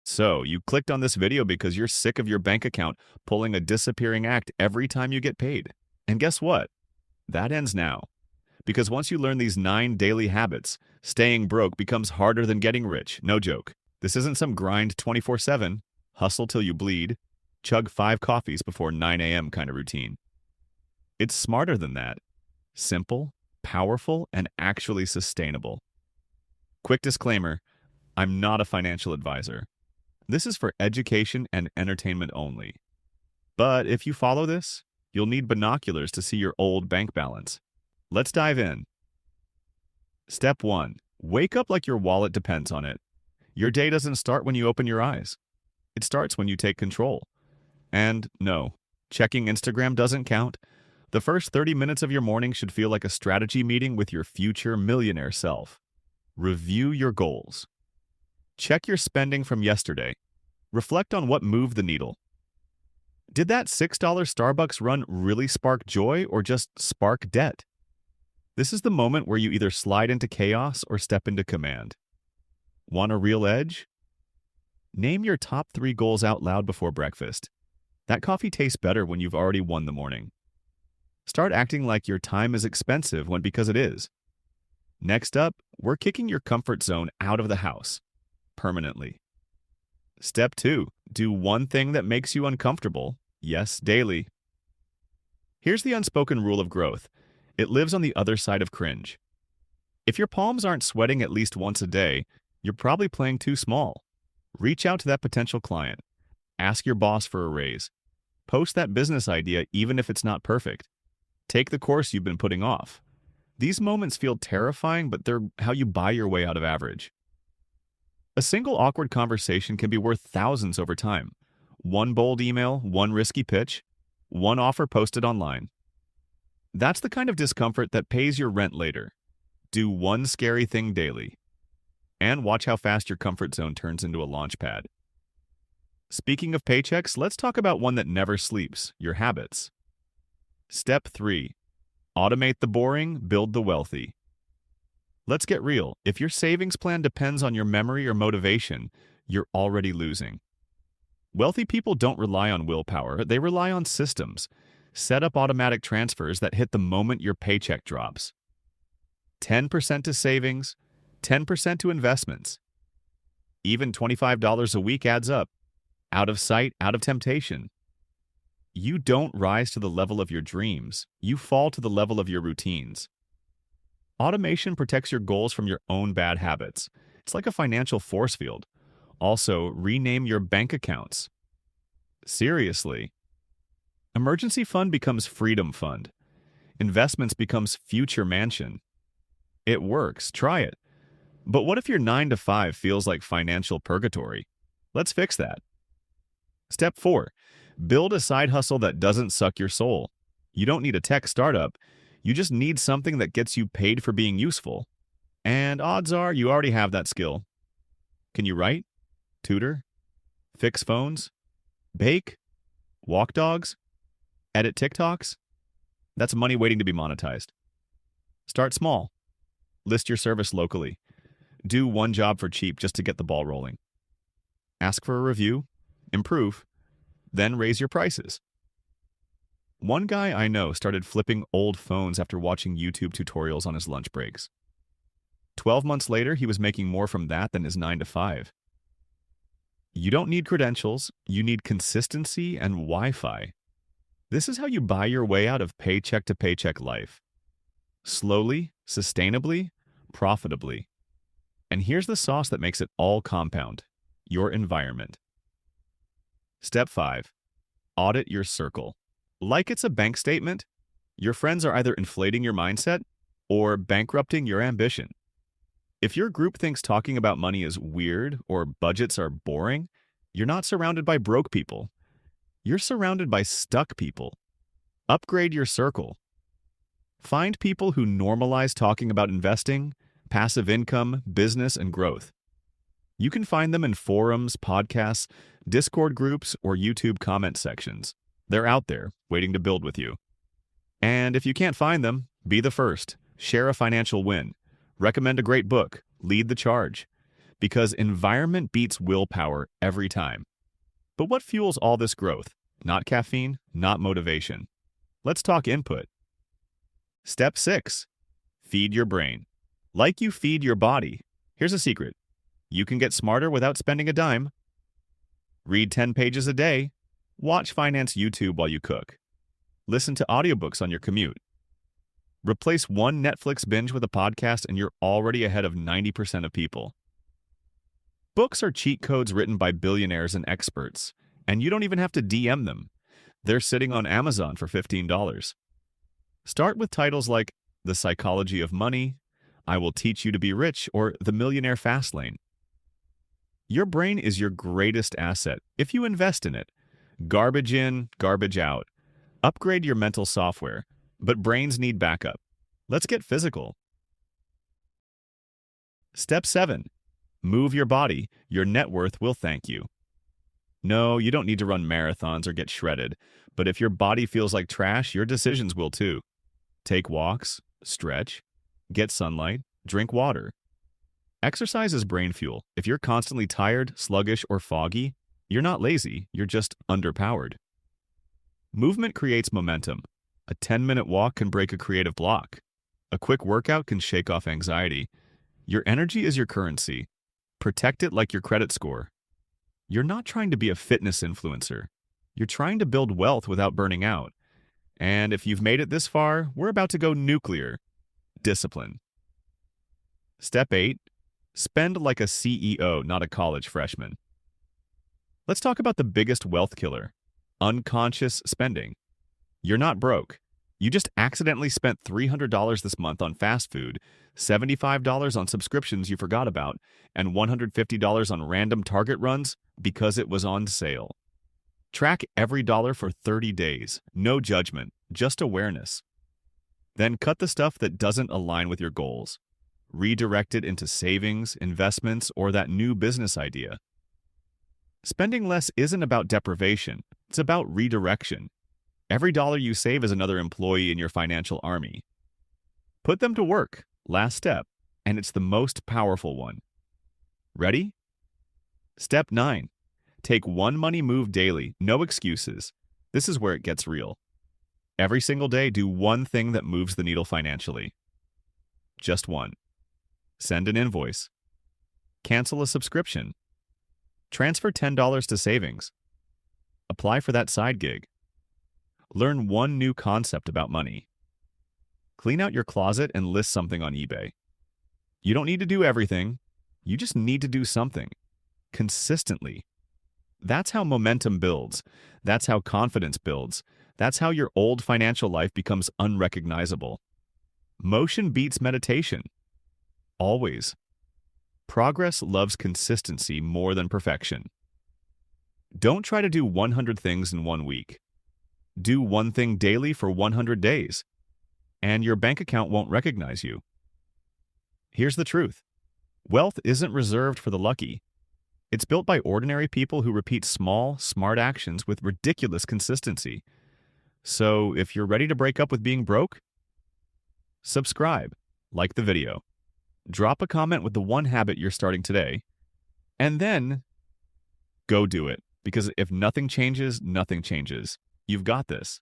So, you clicked on this video because you're sick of your bank account pulling a disappearing act every time you get paid. And guess what? That ends now. Because once you learn these 9 daily habits, staying broke becomes harder than getting rich. No joke. This isn't some grind 24/7, hustle till you bleed, chug 5 coffees before 9 a.m. kind of routine. It's smarter than that. Simple, powerful, and actually sustainable. Quick disclaimer, I'm not a financial advisor. This is for education and entertainment only. But if you follow this, you'll need binoculars to see your old bank balance. Let's dive in. Step 1. Wake up like your wallet depends on it. Your day doesn't start when you open your eyes. It starts when you take control. And no, checking Instagram doesn't count. The first 30 minutes of your morning should feel like a strategy meeting with your future millionaire self. Review your goals. Check your spending from yesterday. Reflect on what moved the needle. Did that $6 Starbucks run really spark joy or just spark debt? This is the moment where you either slide into chaos or step into command. Want a real edge? Name your top 3 goals out loud before breakfast. That coffee tastes better when you've already won the morning. Start acting like your time is expensive when because it is. Next up, we're kicking your comfort zone out of the house. Permanently. Step 2. Do one thing that makes you uncomfortable. Yes, daily. Here's the unspoken rule of growth. It lives on the other side of cringe. If your palms aren't sweating at least once a day, you're probably playing too small. Reach out to that potential client. Ask your boss for a raise. Post that business idea even if it's not perfect. Take the course you've been putting off. These moments feel terrifying, but they're how you buy your way out of average. A single awkward conversation can be worth thousands over time. One bold email, one risky pitch, one offer posted online. That's the kind of discomfort that pays your rent later. Do one scary thing daily. And watch how fast your comfort zone turns into a launch pad. Speaking of paychecks, let's talk about one that never sleeps, your habits. Step 3. Automate the boring, build the wealthy. Let's get real. If your savings plan depends on your memory or motivation, you're already losing. Wealthy people don't rely on willpower, they rely on systems. Set up automatic transfers that hit the moment your paycheck drops. 10% to savings, 10% to investments. Even $25 a week adds up. Out of sight, out of temptation. You don't rise to the level of your dreams. You fall to the level of your routines. Automation protects your goals from your own bad habits. It's like a financial force field. Also, rename your bank accounts. Seriously. Emergency fund becomes freedom fund. Investments becomes future mansion. It works. Try it. But what if your 9 to 5 feels like financial purgatory? Let's fix that. Step 4. Build a side hustle that doesn't suck your soul. You don't need a tech startup. You just need something that gets you paid for being useful. And odds are you already have that skill. Can you write? Tutor? Fix phones? Bake? Walk dogs? Edit TikToks? That's money waiting to be monetized. Start small. List your service locally. Do one job for cheap just to get the ball rolling. Ask for a review. Improve. Then raise your prices. One guy I know started flipping old phones after watching YouTube tutorials on his lunch breaks. 12 months later, he was making more from that than his 9 to 5. You don't need credentials, you need consistency and Wi-Fi. This is how you buy your way out of paycheck to paycheck life. Slowly, sustainably, profitably. And here's the sauce that makes it all compound: your environment. Step 5. Audit your circle. Like it's a bank statement, your friends are either inflating your mindset or bankrupting your ambition. If your group thinks talking about money is weird or budgets are boring, you're not surrounded by broke people. You're surrounded by stuck people. Upgrade your circle. Find people who normalize talking about investing, passive income, business, and growth. You can find them in forums, podcasts, Discord groups, or YouTube comment sections. They're out there, waiting to build with you. And if you can't find them, be the first. Share a financial win. Recommend a great book. Lead the charge. Because environment beats willpower every time. But what fuels all this growth? Not caffeine, not motivation. Let's talk input. Step 6. Feed your brain. Like you feed your body. Here's a secret. You can get smarter without spending a dime. Read 10 pages a day. Watch finance YouTube while you cook. Listen to audiobooks on your commute. Replace one Netflix binge with a podcast and you're already ahead of 90% of people. Books are cheat codes written by billionaires and experts, and you don't even have to DM them. They're sitting on Amazon for $15. Start with titles like The Psychology of Money, I Will Teach You to Be Rich, or The Millionaire Fastlane. Your brain is your greatest asset if you invest in it. Garbage in, garbage out. Upgrade your mental software, but brains need backup. Let's get physical. Step 7. Move your body. Your net worth will thank you. No, you don't need to run marathons or get shredded, but if your body feels like trash, your decisions will too. Take walks, stretch, get sunlight, drink water. Exercise is brain fuel. If you're constantly tired, sluggish, or foggy, you're not lazy, you're just underpowered. Movement creates momentum. A 10-minute walk can break a creative block. A quick workout can shake off anxiety. Your energy is your currency. Protect it like your credit score. You're not trying to be a fitness influencer. You're trying to build wealth without burning out. And if you've made it this far, we're about to go nuclear. Discipline. Step 8. Spend like a CEO, not a college freshman. Let's talk about the biggest wealth killer, unconscious spending. You're not broke. You just accidentally spent $300 this month on fast food, $75 on subscriptions you forgot about, and $150 on random Target runs because it was on sale. Track every dollar for 30 days. No judgment, just awareness. Then cut the stuff that doesn't align with your goals. Redirect it into savings, investments, or that new business idea. Spending less isn't about deprivation, it's about redirection. Every dollar you save is another employee in your financial army. Put them to work, last step, and it's the most powerful one. Ready? Step 9. Take one money move daily, no excuses. This is where it gets real. Every single day, do one thing that moves the needle financially. Just one. Send an invoice. Cancel a subscription. Transfer $10 to savings. Apply for that side gig. Learn one new concept about money. Clean out your closet and list something on eBay. You don't need to do everything. You just need to do something. Consistently. That's how momentum builds. That's how confidence builds. That's how your old financial life becomes unrecognizable. Motion beats meditation. Always. Progress loves consistency more than perfection. Don't try to do 100 things in 1 week. Do one thing daily for 100 days, and your bank account won't recognize you. Here's the truth. Wealth isn't reserved for the lucky. It's built by ordinary people who repeat small, smart actions with ridiculous consistency. So if you're ready to break up with being broke, subscribe, like the video, drop a comment with the one habit you're starting today, and then go do it. Because if nothing changes, nothing changes. You've got this.